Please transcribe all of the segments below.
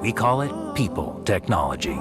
We call it people technology.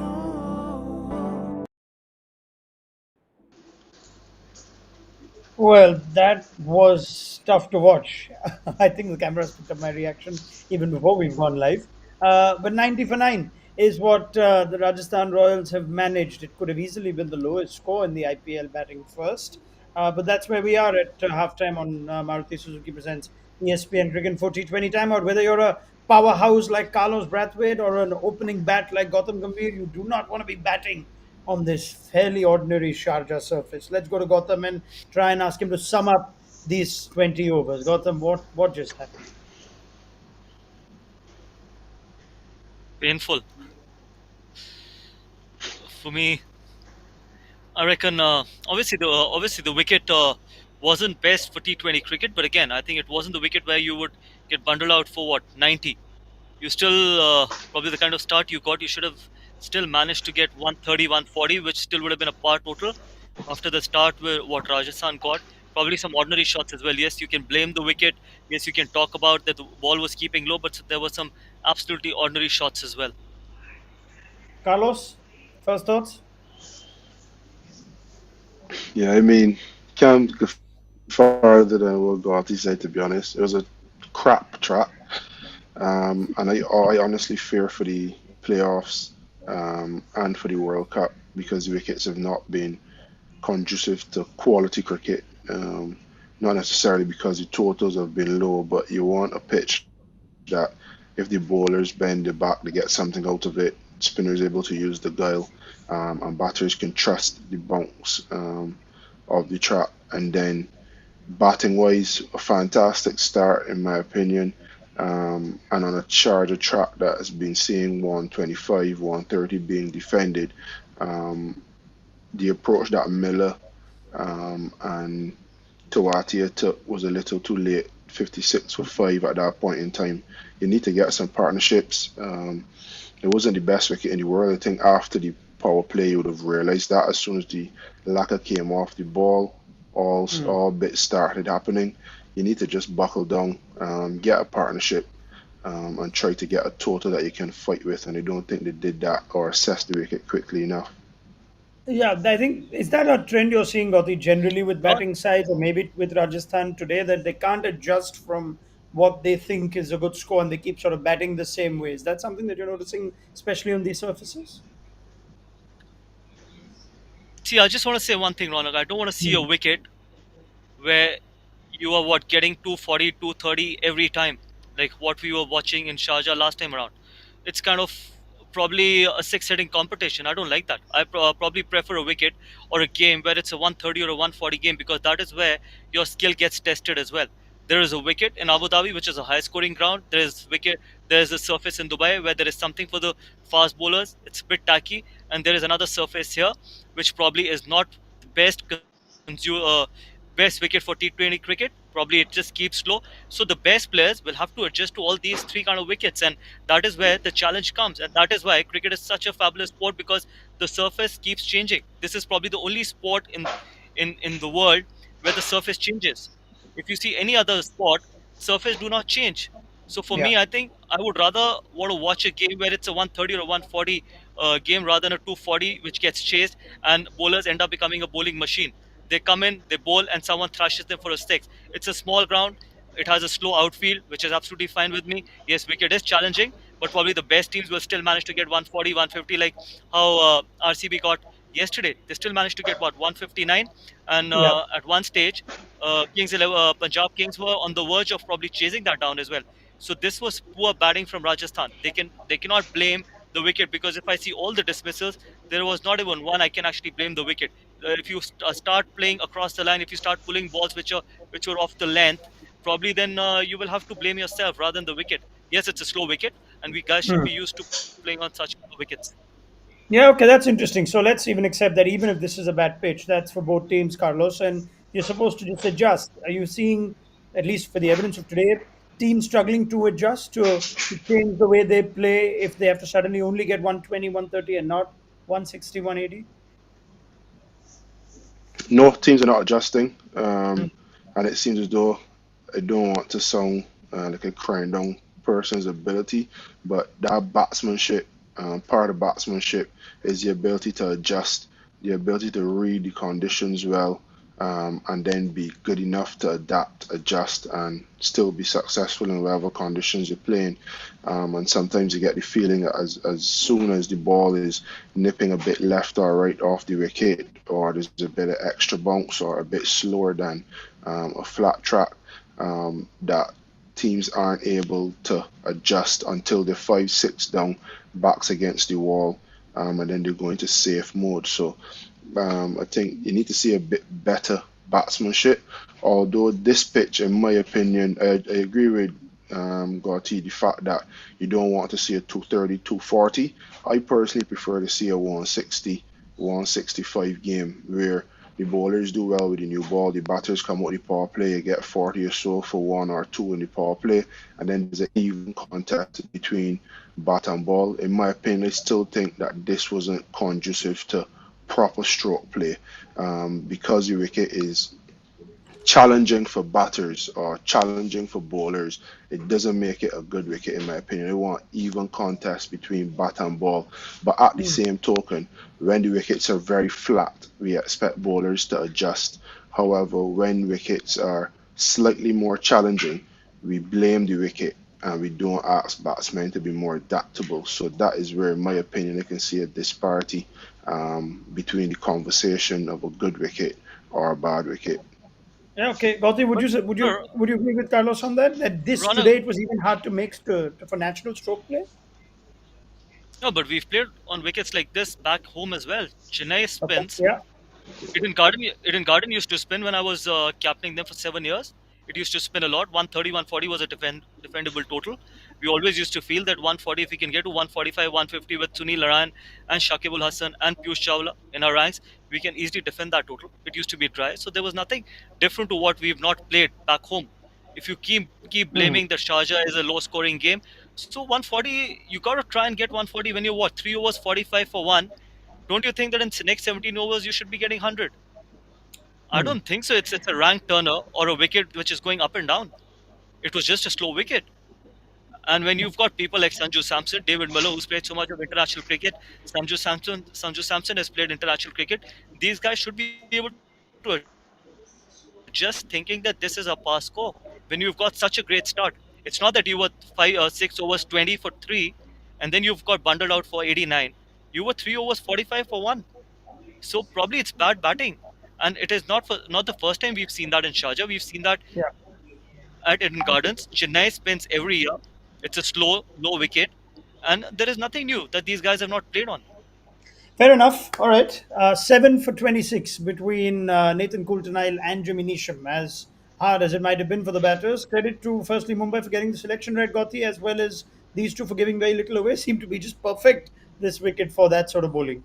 Well, that was tough to watch. I think the cameras picked up my reaction even before we've gone live. But 90 for 9 is what the Rajasthan Royals have managed. It could have easily been the lowest score in the IPL batting first. But that's where we are at halftime on Maruti Suzuki Presents ESPN Cricket for T20 timeout. Whether you're a powerhouse like Carlos Brathwaite or an opening bat like Gautam Gambhir, you do not want to be batting on this fairly ordinary Sharjah surface. Let's go to Gautam and try and ask him to sum up these 20 overs. Gautam, what just happened? Painful for me. I reckon. Obviously the wicket wasn't best for T20 cricket, but again, I think it wasn't the wicket where you would get bundled out for what 90. You still probably the kind of start you got. You should have still managed to get 130, 140, which still would have been a par total after the start where what Rajasthan got. Probably some ordinary shots as well. Yes, you can blame the wicket. Yes, you can talk about that the ball was keeping low, but there were some absolutely ordinary shots as well. Carlos, first thoughts? Yeah, I mean, can't go farther than what Gotti said, to be honest. It was a crap track. And I honestly fear for the playoffs and for the World Cup because the wickets have not been conducive to quality cricket. Not necessarily because the totals have been low, but you want a pitch that if the bowlers bend the back, they get something out of it. Spinners able to use the guile, and batters can trust the bounce of the track. And then batting wise, a fantastic start in my opinion. And on a charger track that has been seeing 125, 130 being defended, um, the approach that Miller and Tawatia took was a little too late. 56 for 5 at that point in time. You need to get some partnerships. It wasn't the best wicket in the world. I think after the power play, you would have realized that as soon as the lacquer came off the ball, Hmm. all bits started happening. You need to just buckle down, get a partnership, and try to get a total that you can fight with. And I don't think they did that or assess the wicket quickly enough. Yeah, I think is that a trend you're seeing, Gautam, generally with Not batting sides, or maybe with Rajasthan today, that they can't adjust from what they think is a good score and they keep sort of batting the same way. Is that something that you're noticing, especially on these surfaces? See, I just want to say one thing, Ronak. I don't want to see a Hmm. wicket where you are what getting 240, 230 every time, like what we were watching in Sharjah last time around. It's kind of probably a six-hitting competition. I don't like that. I probably prefer a wicket or a game where it's a 130 or a 140 game because that is where your skill gets tested as well. There is a wicket in Abu Dhabi, which is a high-scoring ground. There is wicket. There is a surface in Dubai where there is something for the fast bowlers. It's a bit tacky, and there is another surface here, which probably is not the best wicket for T20 cricket. Probably it just keeps slow. So the best players will have to adjust to all these three kind of wickets, and that is where the challenge comes. And that is why cricket is such a fabulous sport because the surface keeps changing. This is probably the only sport in the world where the surface changes. If you see any other sport, surface do not change. So for Yeah. me, I think I would rather want to watch a game where it's a 130 or a 140 game rather than a 240 which gets chased and bowlers end up becoming a bowling machine. They come in, they bowl, and someone thrashes them for a six. It's a small ground. It has a slow outfield, which is absolutely fine with me. Yes, wicket is challenging, but probably the best teams will still manage to get 140, 150, like how RCB got yesterday. They still managed to get what 159, and Yeah. at one stage, Punjab Kings were on the verge of probably chasing that down as well. So this was poor batting from Rajasthan. They cannot blame the wicket because if I see all the dismissals, there was not even one I can actually blame the wicket. If you start playing across the line, if you start pulling balls which are off the length, probably then you will have to blame yourself rather than the wicket. Yes, it's a slow wicket, and we guys should Hmm. be used to playing on such wickets. Yeah, okay, that's interesting. So let's even accept that even if this is a bad pitch, that's for both teams, Carlos, and you're supposed to just adjust. Are you seeing, at least for the evidence of today, teams struggling to adjust to change the way they play if they have to suddenly only get 120, 130, and not 160, 180? No, teams are not adjusting, Hmm. and it seems as though I don't want to sound like a crying down person's ability, but that batsmanship, part of batsmanship is the ability to adjust, the ability to read the conditions well, and then be good enough to adapt, adjust, and still be successful in whatever conditions you're playing. And sometimes you get the feeling that as soon as the ball is nipping a bit left or right off the wicket, or there's a bit of extra bounce or a bit slower than a flat track, that teams aren't able to adjust until they're 5, 6 down, backs against the wall, and then they're going to safe mode. So I think you need to see a bit better batsmanship. Although this pitch, in my opinion, I agree with Gotti, the fact that you don't want to see a 230, 240. I personally prefer to see a 160, 165 game where the bowlers do well with the new ball, the batters come out the power play, you get 40 or so for one or two in the power play, and then there's an even contest between bat and ball. In my opinion, I still think that this wasn't conducive to proper stroke play, because the wicket is challenging for batters or challenging for bowlers. It doesn't make it a good wicket, in my opinion. I want even contest between bat and ball. But at the Hmm. same token, when the wickets are very flat, we expect bowlers to adjust. However, when wickets are slightly more challenging, we blame the wicket and we don't ask batsmen to be more adaptable. So that is where, in my opinion, I can see a disparity between the conversation of a good wicket or a bad wicket. Yeah, okay. Gautam, would But you would you agree with Carlos on that? That this Ronald, today it was even hard to make for natural stroke play. no, but we've played on wickets like this back home as well. Chennai Okay. spins. Yeah. Eden Garden used to spin when I was captaining them for 7 years. It used to spin a lot. 130, 140 was a defendable total. We always used to feel that 140, if we can get to 145, 150 with Sunil Narayan and Shakib Ul Hassan and Piyush Chawla in our ranks, we can easily defend that total. It used to be dry, so there was nothing different to what we've not played back home. If you keep Hmm. blaming that Sharjah is a low scoring game, so 140, you got to try and get 140 when you're what, 3 overs 45 for one. Don't you think that in the next 17 overs you should be getting 100? I Hmm. don't think so. It's a rank turner or a wicket which is going up and down. It was just a slow wicket. And when you've got people like Sanju Samson, David Miller, who's played so much of international cricket, Sanju Samson has played international cricket. These guys should be able to adjust, thinking that this is a pass score. When you've got such a great start, it's not that you were 6 overs 20 for three, and then you've got bundled out for 89. You were 3 overs 45 for one. So probably it's bad batting, and it is not the first time we've seen that in Sharjah. We've seen that Yeah. at Eden Gardens. Chennai spins every year. It's a low wicket, and there is nothing new that these guys have not played on. Fair enough. All right. 7 for 26 between Nathan Coulter-Nile and Jimmy Neesham. As hard as it might have been for the batters, credit to firstly Mumbai for getting the selection right, Gotti, as well as these two for giving very little away. Seem to be just perfect this wicket for that sort of bowling.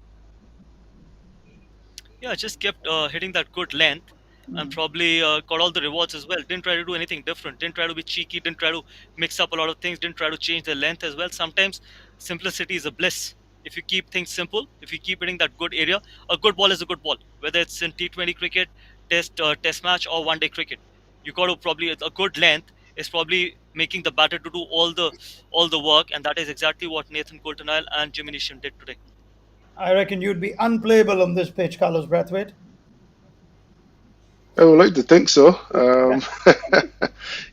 Yeah, just kept hitting that good length and probably got all the rewards as well. Didn't try to do anything different. Didn't try to be cheeky. Didn't try to mix up a lot of things. Didn't try to change the length as well. Sometimes simplicity is a bliss. If you keep things simple, if you keep hitting that good area, a good ball is a good ball. Whether it's in T20 cricket, test match, or one day cricket, you got to probably a good length is probably making the batter to do all the work, and that is exactly what Nathan Coulter-Nile and Jimmy Neesham did today. I reckon you'd be unplayable on this pitch, Carlos Brathwaite. I would like to think so.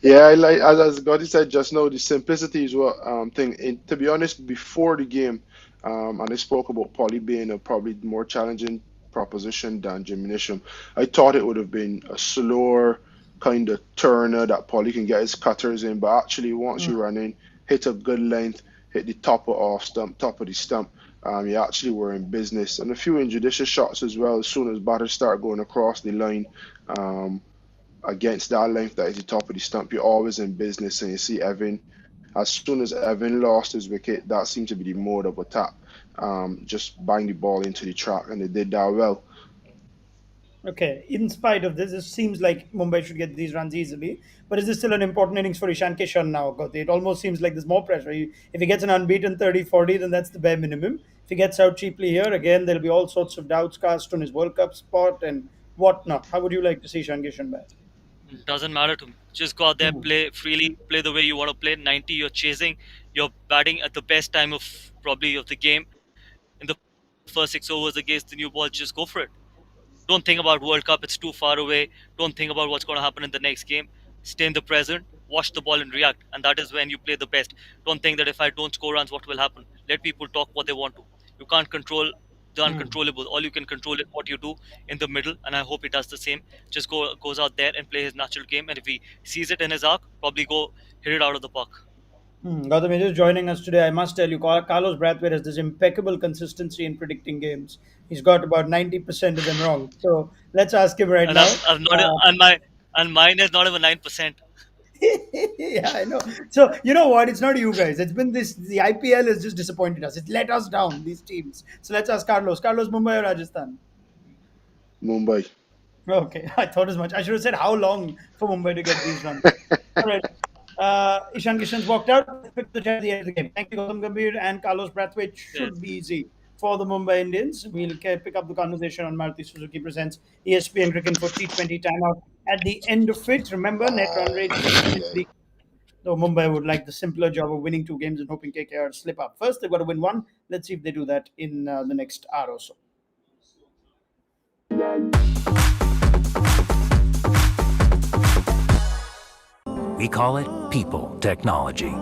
Yeah, I like as Gotti said just now, the simplicity is what thing. And to be honest, before the game, and I spoke about Polly being a probably more challenging proposition than Jim Nisham. I thought it would have been a slower kind of turner that Polly can get his cutters in, but actually once you run in, hit a good length, hit the top of off stump, top of the stump. You actually were in business, and a few injudicious shots as well. As soon as batters start going across the line, um, against that length that is the top of the stump, you're always in business. And you see Evan, as soon as Evan lost his wicket, that seemed to be the mode of attack. Just bang the ball into the track, and they did that well. Okay, in spite of this, it seems like Mumbai should get these runs easily. But is this still an important innings for Ishan Kishan now, Gotti? It almost seems like there's more pressure. If he gets an unbeaten 30-40, then that's the bare minimum. If he gets out cheaply here, again, there'll be all sorts of doubts cast on his World Cup spot and whatnot. How would you like to see Ishan Kishan back? Doesn't matter to me. Just go out there, Hmm. play freely, play the way you want to play. 90, you're chasing, you're batting at the best time of probably of the game. In the first 6 overs against the new ball, just go for it. Don't think about World Cup, it's too far away. Don't think about what's going to happen in the next game. Stay in the present, watch the ball and react. And that is when you play the best. Don't think that if I don't score runs, what will happen? Let people talk what they want to. You can't control the Hmm. uncontrollable. All you can control is what you do in the middle, and I hope he does the same. Just goes out there and play his natural game, and if he sees it in his arc, probably go hit it out of the park. Gautam is just joining us today. I must tell you, Carlos Brathwaite has this impeccable consistency in predicting games. He's got about 90% of them wrong. So let's ask him right And now. I've not Uh, and mine is not even 9%. yeah, I know. So you know what? It's not you guys. It's been this. The IPL has just disappointed us. It's let us down. These teams. So let's ask Carlos. Carlos, Mumbai or Rajasthan? Mumbai. Okay, I thought as much. I should have said how long for Mumbai to get these runs. All right. Ishan Kishan's walked out. Let's pick the chat at the end of the game. Thank you, Gautam Gambhir and Carlos Brathwaite. Yes. Should be easy for the Mumbai Indians. We'll pick up the conversation on Maruti Suzuki presents ESPN Cricket for T20 timeout. At the end of it, remember net run rate Aye, aye. though Mumbai would like the simpler job of winning 2 games and hoping KKR to slip up. First, they've got to win one. Let's see if they do that in the next hour or so. We call it people technology.